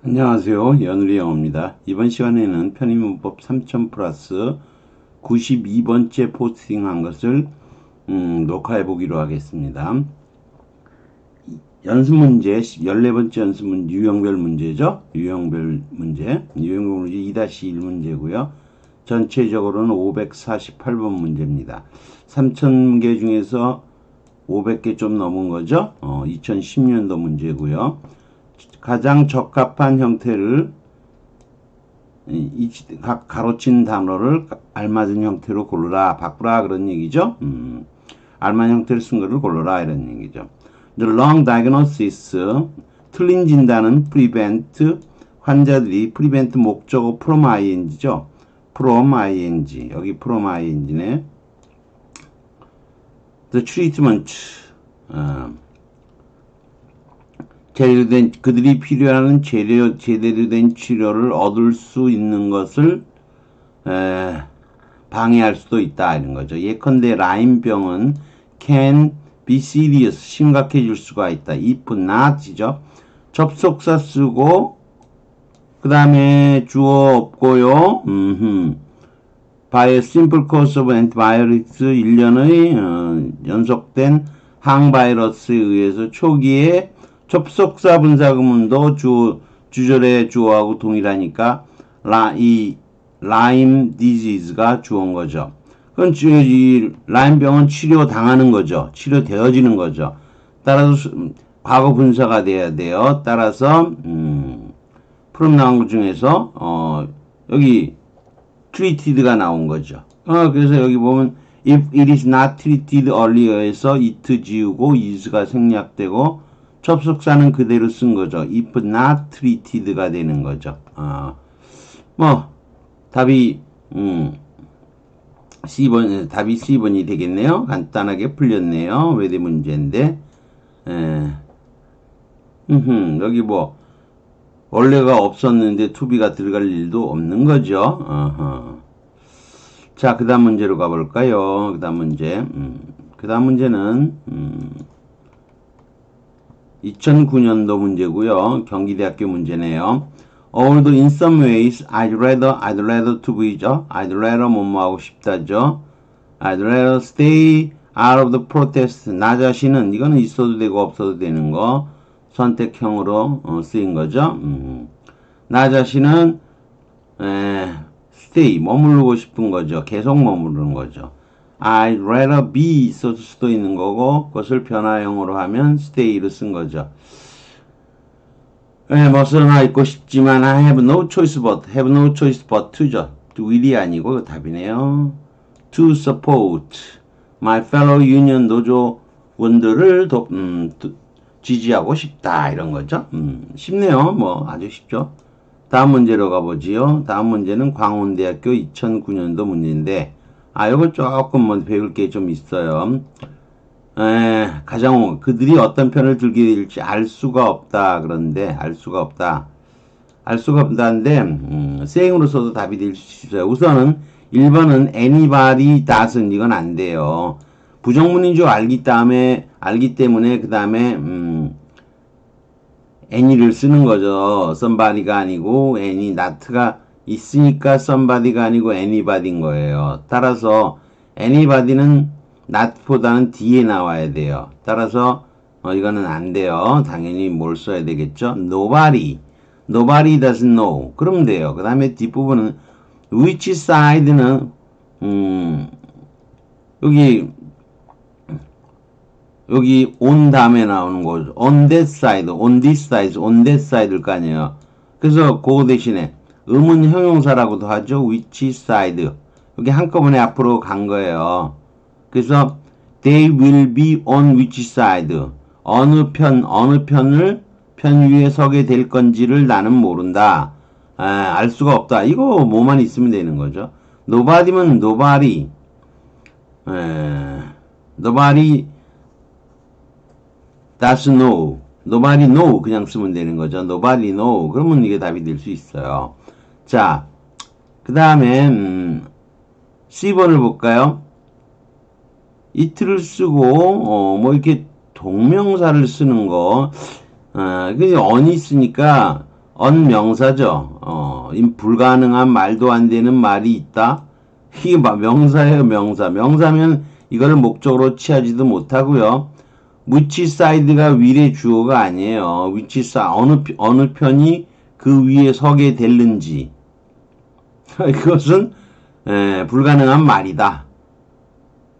안녕하세요. 연우리 영어입니다. 이번 시간에는 편의문법 3000 플러스 92번째 포스팅한 것을 녹화해 보기로 하겠습니다. 연습 문제 14번째 연습 문제 유형별 문제죠. 유형별 문제 2-1 문제고요. 전체적으로는 548번 문제입니다. 3000개 중에서 500개 좀 넘은 거죠. 2010년도 문제고요. 가장 적합한 형태를 각 가로친 단어를 알맞은 형태로 고르라, 바꾸라 그런 얘기죠. 알맞은 형태를 쓴 거를 고르라 이런 얘기죠. The wrong diagnosis, 틀린 진단은 prevent, 환자들이 prevent 목적어 from ing죠. from ing, 여기 from ing네. The treatment, 그들이 필요한 제대로 된 치료를 얻을 수 있는 것을 방해할 수도 있다 이런 거죠. 예컨대 라임병은 can be serious, 심각해질 수가 있다. if not이죠. 접속사 쓰고 그 다음에 주어 없고요. by a simple course of antibiotics, 1년의 연속된 항바이러스에 의해서 초기에 접속사 분사구문도 주절의 주어하고 동일하니까 이 라임 디지즈가 주어인 거죠. 그건 이 라임병은 치료 당하는 거죠. 치료되어지는 거죠. 따라서 과거 분사가 돼야 돼요. 따라서 프롬 나온 것 중에서 여기 treated가 나온 거죠. 그래서 여기 보면 if it is not treated earlier에서 it 지우고 is가 생략되고 접속사는 그대로 쓴 거죠. if not treated가 되는 거죠. 답이 답이 C번이 되겠네요. 간단하게 풀렸네요. 외대 문제인데 여기 원래가 없었는데 to-be가 들어갈 일도 없는 거죠. 자, 그 다음 문제로 가볼까요? 그 다음 문제. 그 다음 문제는 2009년도 문제고요. 경기대학교 문제네요. Although in some ways I'd rather to be죠. I'd rather 뭐뭐 하고 싶다죠. I'd rather stay out of the protest. 나 자신은 이거는 있어도 되고 없어도 되는 거 선택형으로 쓰인 거죠. 나 자신은 stay 머무르고 싶은 거죠. 계속 머무르는 거죠. I'd rather be 있을 수도 있는 거고 그것을 변화형으로 하면 stay를 쓴 거죠. 벗어나 있고 싶지만 I have no choice but to죠. will이 아니고 답이네요. To support my fellow union 노조원들을 지지하고 싶다 이런 거죠. 쉽네요. 아주 쉽죠. 다음 문제로 가보지요. 다음 문제는 광운대학교 2009년도 문제인데 요거 조금 배울 게 좀 있어요. 그들이 어떤 편을 들게 될지 알 수가 없다. 그런데, 알 수가 없다는데, saying으로서도 답이 될 수 있어요. 우선은, 1번은 anybody doesn't, 이건 안 돼요. 부정문인 줄 알기 때문에, 그 다음에, any를 쓰는 거죠. somebody가 아니고, any, not가 있으니까 somebody가 아니고 anybody인 거예요. 따라서 anybody는 not보다는 뒤에 나와야 돼요. 따라서 이거는 안 돼요. 당연히 뭘 써야 되겠죠? nobody doesn't know. 그러면 돼요. 그 다음에 뒷부분은 which side는 여기 on 다음에 나오는 거죠. on that side, on this side일 거 아니에요. 그래서 그거 대신에 음은 형용사라고도 하죠. which side. 여기 한꺼번에 앞으로 간 거예요. 그래서 they will be on which side. 어느 편 위에 서게 될 건지를 나는 모른다. 알 수가 없다. 이거 뭐만 있으면 되는 거죠. nobody면 nobody. nobody does know. nobody know 그냥 쓰면 되는 거죠. nobody know. 그러면 이게 답이 될 수 있어요. 자, 그 다음에 C번을 볼까요? it를 쓰고 이렇게 동명사를 쓰는 거 그게 on이 있으니까 언명사죠. 불가능한 말도 안 되는 말이 있다. 이게 명사예요, 명사. 명사면 이걸 목적으로 취하지도 못하고요. which side가 위의 주어가 아니에요. which side, 어느 편이 그 위에 서게 될는지. 그것은, 불가능한 말이다.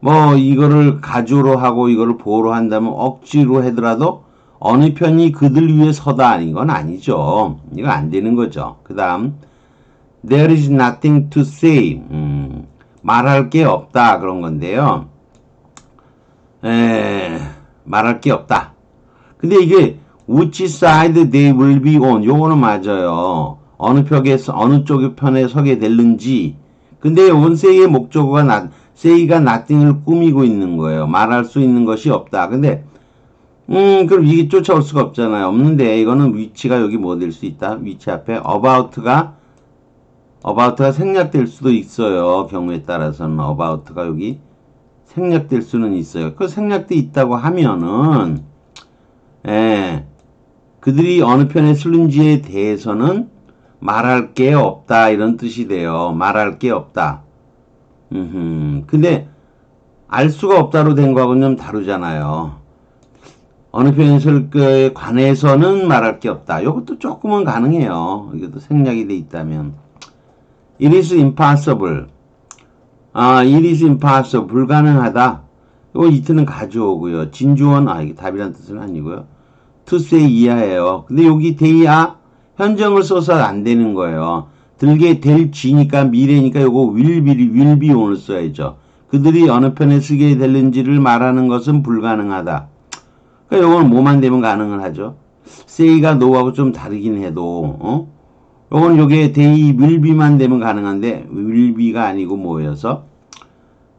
뭐, 이거를 가주로 하고 이거를 보호로 한다면 억지로 하더라도 어느 편이 그들 위에 서다. 이건 아니죠. 이거 안 되는 거죠. 그 다음, there is nothing to say. 말할 게 없다. 그런 건데요. 말할 게 없다. 근데 이게 which side they will be on 요거는 맞아요. 어느 쪽의 편에 서게 될는지. 근데 요건 say의 목적어가 say가 nothing을 꾸미고 있는 거예요. 말할 수 있는 것이 없다. 근데 그럼 이게 쫓아올 수가 없잖아요. 없는데 이거는 which가 여기 뭐 될 수 있다. which 앞에 about가 생략될 수도 있어요. 경우에 따라서는 about가 여기 생략될 수는 있어요. 그 생략돼 있다고 하면은, 그들이 어느 편에 서는지에 대해서는 말할 게 없다. 이런 뜻이 돼요. 말할 게 없다. 근데, 알 수가 없다로 된 거하고는 좀 다르잖아요. 어느 편에 설 거에 관해서는 말할 게 없다. 이것도 조금은 가능해요. 이것도 생략이 돼 있다면. It is impossible. it is impossible. 불가능하다. 이거 이트는 가져오고요. 진주원, 이게 답이란 뜻은 아니고요. to say 이하예요. 근데 여기 they are 현정을 써서 안 되는 거예요. 들게 될지니까 미래니까 요거 will be on을 써야죠. 그들이 어느 편에 쓰게 될는지를 말하는 것은 불가능하다. 그러니까 요거는 뭐만 되면 가능을 하죠. say가 no하고 좀 다르긴 해도, 요건 요게 they will be만 되면 가능한데 will be가 아니고 뭐여서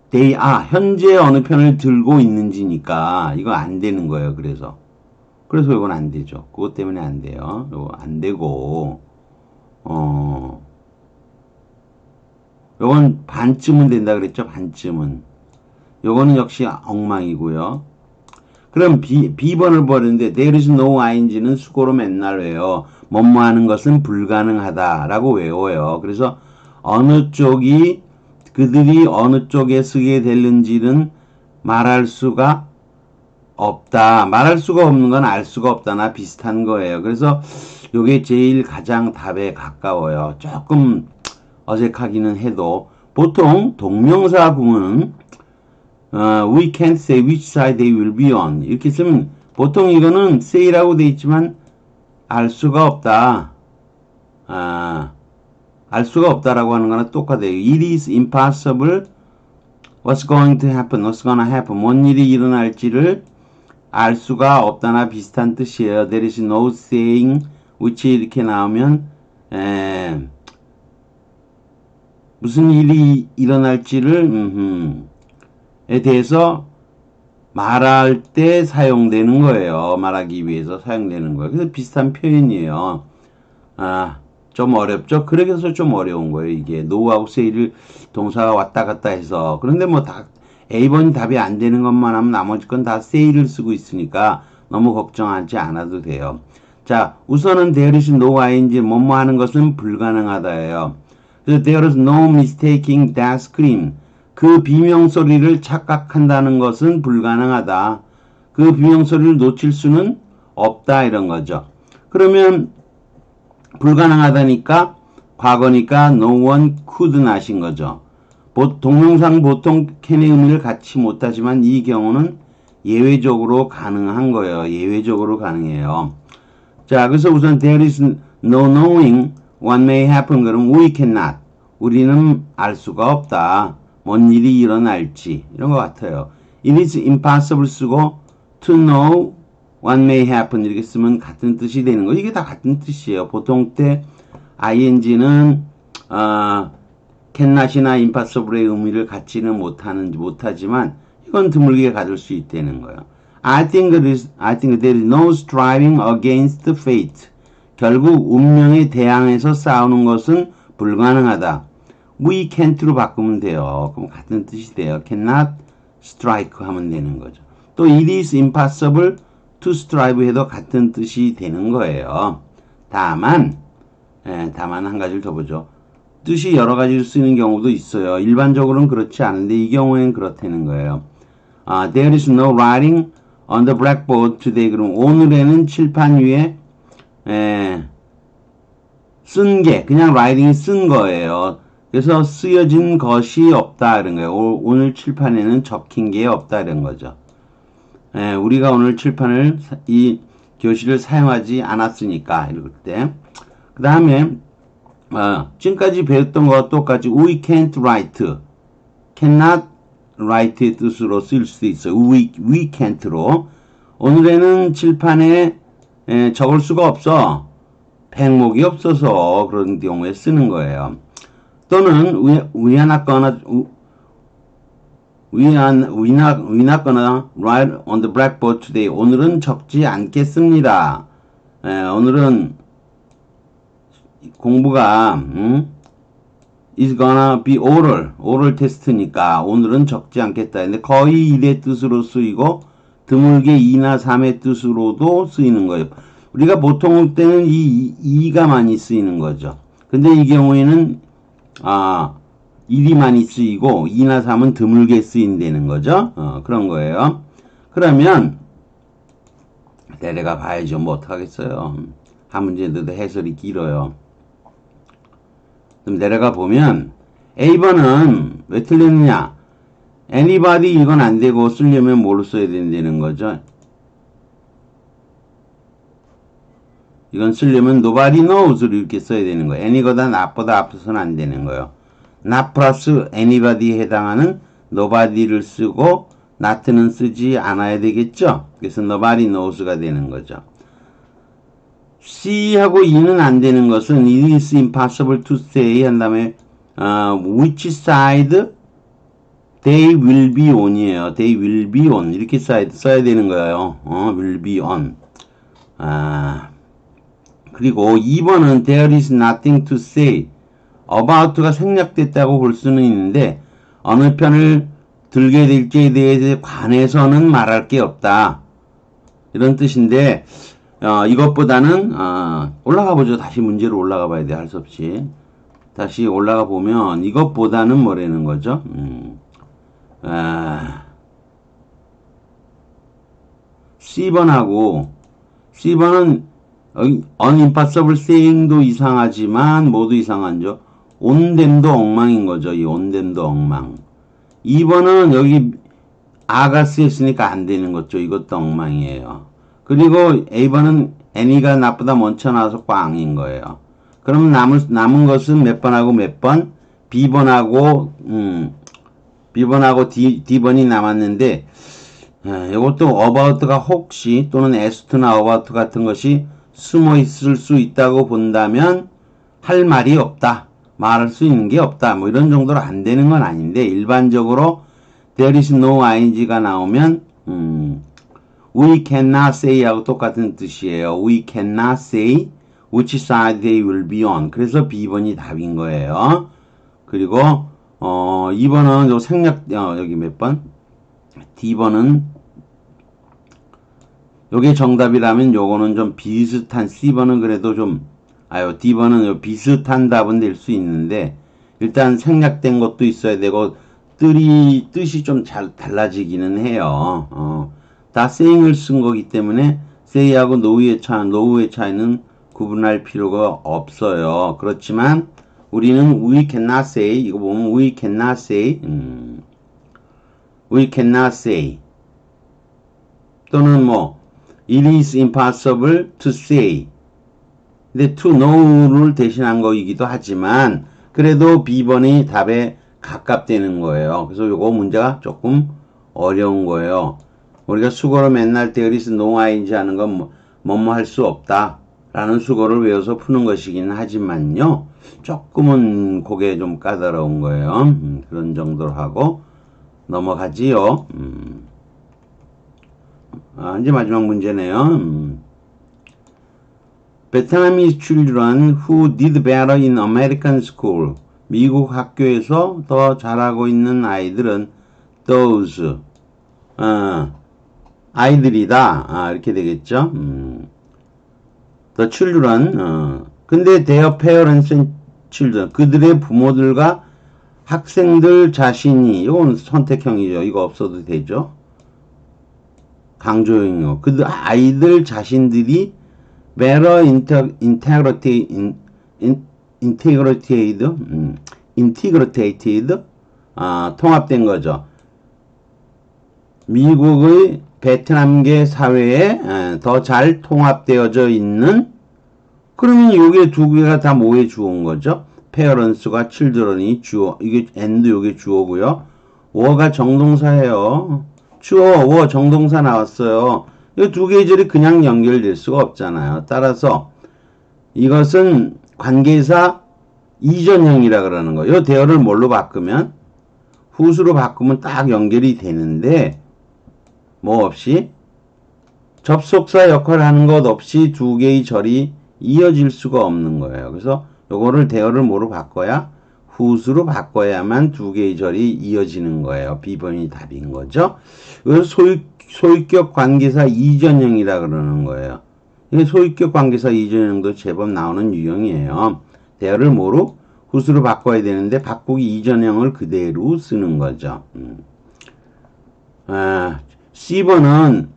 they are 현재 어느 편을 들고 있는지니까 이거 안 되는 거예요. 그래서 이건 안 되죠. 그것 때문에 안 돼요. 요거 안 되고 요건 반쯤은 된다 그랬죠. 반쯤은. 요거는 역시 엉망이고요. 그럼 B번을 버리는데 there is no ing는 수고로 맨날 외워. 뭐뭐 하는 것은 불가능하다라고 외워요. 그래서 그들이 어느 쪽에 쓰게 될는지는 말할 수가 없다. 말할 수가 없는 건 알 수가 없다나 비슷한 거예요. 그래서 요게 제일 가장 답에 가까워요. 조금 어색하기는 해도 보통 동명사 구문은 we can't say which side they will be on 이렇게 쓰면 보통 이거는 say라고 돼 있지만 알 수가 없다. 알 수가 없다라고 하는 거랑 똑같아요. It is impossible. What's going to happen? What's gonna happen? 뭔 일이 일어날지를 알 수가 없다나 비슷한 뜻이에요. There is no saying which 이렇게 나오면 무슨 일이 일어날지를 에 대해서 말할 때 사용되는 거예요. 말하기 위해서 사용되는 거예요. 그래서 비슷한 표현이에요. 좀 어렵죠? 그래서 좀 어려운 거예요. 이게 no하고 say를 동사가 왔다 갔다 해서. 그런데 뭐 다 A번이 답이 안 되는 것만 하면 나머지 건 다 say를 쓰고 있으니까 너무 걱정하지 않아도 돼요. 자, 우선은 there is no ing 뭐뭐 하는 것은 불가능하다예요. 그래서 there is no mistaking that scream. 그 비명소리를 착각한다는 것은 불가능하다. 그 비명소리를 놓칠 수는 없다 이런 거죠. 그러면 불가능하다니까 과거니까 no one could not인 거죠. 동명상 보통 can의 의미를 갖지 못하지만 이 경우는 예외적으로 가능한 거예요. 예외적으로 가능해요. 자, 그래서 우선 there is no knowing what may happen. 그럼 we cannot. 우리는 알 수가 없다. 뭔 일이 일어날지 이런 것 같아요. It is impossible 쓰고 to know what may happen 이렇게 쓰면 같은 뜻이 되는 거. 이게 다 같은 뜻이에요. 보통 때 ing는 cannot이나 impossible의 의미를 갖지는 못하지만 이건 드물게 가질 수 있다는 거예요. I think there is no striving against fate. 결국 운명에 대항해서 싸우는 것은 불가능하다. We can't로 바꾸면 돼요. 그럼 같은 뜻이 돼요. cannot strike 하면 되는 거죠. 또 it is impossible to strive 해도 같은 뜻이 되는 거예요. 다만 다만 한 가지를 더 보죠. 뜻이 여러 가지로 쓰이는 경우도 있어요. 일반적으로는 그렇지 않은데 이 경우에는 그렇다는 거예요. There is no writing on the blackboard today. 그럼 오늘에는 칠판 위에 쓴 게 그냥 writing이 쓴 거예요. 그래서 쓰여진 것이 없다 이런 거예요. 오늘 칠판에는 적힌 게 없다 이런 거죠. 우리가 오늘 칠판을 이 교실을 사용하지 않았으니까 이럴 때. 그 다음에 지금까지 배웠던 것과 똑같이 we can't write, cannot write의 뜻으로 쓰일 수도 있어요. we can't로 오늘에는 칠판에 적을 수가 없어. 백목이 없어서 그런 경우에 쓰는 거예요. 또는 we are not gonna write on the blackboard today. 오늘은 적지 않겠습니다. 오늘은 공부가 is gonna be oral 테스트니까 오늘은 적지 않겠다. 근데 거의 1의 뜻으로 쓰이고 드물게 2나 3의 뜻으로도 쓰이는 거예요. 우리가 보통 때는 이 2가 많이 쓰이는 거죠. 근데 이 경우에는 1이 많이 쓰이고 2나 3은 드물게 쓰인다는 거죠. 그런 거예요. 그러면 내려가 봐야죠. 뭐 어떡하겠어요. 한 문제인데도 해설이 길어요. 그럼 내려가 보면 A번은 왜 틀렸느냐? anybody 이건 안 되고 쓰려면 뭘로 써야 된다는 거죠? 이건 쓰려면 nobody knows로 이렇게 써야 되는 거예요. any보다 not보다 앞서서는 안 되는 거예요. not 플러스 anybody에 해당하는 nobody를 쓰고 not는 쓰지 않아야 되겠죠? 그래서 nobody knows가 되는 거죠. C하고 E는 안 되는 것은 it is impossible to say 한 다음에 which side they will be on이에요. they will be on 이렇게 써야 되는 거예요. will be on. 그리고 2번은 there is nothing to say. about가 생략됐다고 볼 수는 있는데 어느 편을 들게 될지에 대해 관해서는 말할 게 없다. 이런 뜻인데 이것보다는 올라가 보죠. 다시 문제로 올라가 봐야 돼. 할 수 없이. 다시 올라가 보면 이것보다는 뭐라는 거죠? C번하고 C번은 unimpossible saying도 이상하지만 모두 이상하죠. 온댐도 엉망인 거죠. 이 온댐도 엉망. 2번은 여기 아가 쓰였으니까 안 되는 거죠. 이것도 엉망이에요. 그리고 A번은 any가 나보다 먼저 나와서 꽝인 거예요. 그럼 남은 것은 몇 번하고 몇 번? B번하고 D번이 남았는데 이것도 about가 혹시 또는 as나 about 같은 것이 숨어 있을 수 있다고 본다면 할 말이 없다. 말할 수 있는 게 없다. 뭐 이런 정도로 안 되는 건 아닌데 일반적으로 there is no ing가 나오면 we cannot say 하고 똑같은 뜻이에요. we cannot say which side they will be on. 그래서 B번이 답인 거예요. 그리고 2번은 요 생략 여기 몇 번? D번은 요게 정답이라면 요거는 좀 비슷한 C번은 그래도 좀 D번은 비슷한 답은 될 수 있는데 일단 생략된 것도 있어야 되고 뜻이 좀 잘 달라지기는 해요. 다 saying을 쓴 거기 때문에 say하고 no의 차이는 구분할 필요가 없어요. 그렇지만 우리는 we cannot say 이거 보면 we cannot say 또는 뭐 it is impossible to say 근데 to know를 대신한 거이기도 하지만 그래도 B번이 답에 가깝다는 거예요. 그래서 요거 문제가 조금 어려운 거예요. 우리가 수거로 맨날 there is no ing 하는 건 뭐뭐 할 수 없다 라는 수거를 외워서 푸는 것이긴 하지만요. 조금은 그게 좀 까다로운 거예요. 그런 정도로 하고 넘어가지요. 이제 마지막 문제네요. Vietnamese children who did better in American school. 미국 학교에서 더 잘하고 있는 아이들은 those 아이들이다. 이렇게 되겠죠. The children 근데 their parents and children, 그들의 부모들과 학생들 자신이, 이건 선택형이죠. 이거 없어도 되죠. 강조형이요. 그들 아이들 자신들이 better integrated, 통합된 거죠. 미국의 베트남계 사회에 더 잘 통합되어져 있는, 그러면 요게 두 개가 다 뭐에 주어온 거죠? parents가 children이 주어, 이게 and 요게 주어고요. 워가 정동사예요. 주어, 워, 정동사 나왔어요. 이 두 계절이 그냥 연결될 수가 없잖아요. 따라서 이것은 관계사 이전형이라 그러는 거예요. 이 대어를 뭘로 바꾸면? 후수로 바꾸면 딱 연결이 되는데, 뭐 없이? 접속사 역할을 하는 것 없이 두 개의 절이 이어질 수가 없는 거예요. 그래서 요거를 대어를 뭐로 바꿔야? 후수로 바꿔야만 두 개의 절이 이어지는 거예요. B번이 답인 거죠. 그래서 소유격 관계사 이전형이라 그러는 거예요. 이게 소유격 관계사 이전형도 제법 나오는 유형이에요. 대어를 뭐로? 후수로 바꿔야 되는데 바꾸기 이전형을 그대로 쓰는 거죠. C번은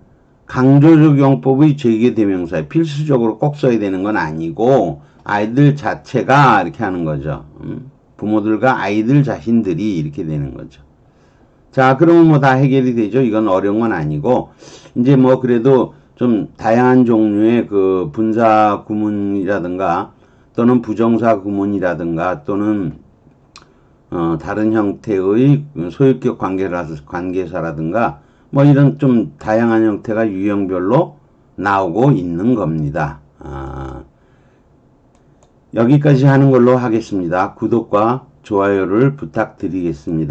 강조적 용법의 재개대명사에 필수적으로 꼭 써야 되는 건 아니고 아이들 자체가 이렇게 하는 거죠. 부모들과 아이들 자신들이 이렇게 되는 거죠. 자, 그러면 뭐 다 해결이 되죠. 이건 어려운 건 아니고 이제 뭐 그래도 좀 다양한 종류의 그 분사 구문이라든가 또는 부정사 구문이라든가 또는 다른 형태의 소유격 관계사라든가 뭐 이런 좀 다양한 형태가 유형별로 나오고 있는 겁니다. 여기까지 하는 걸로 하겠습니다. 구독과 좋아요를 부탁드리겠습니다.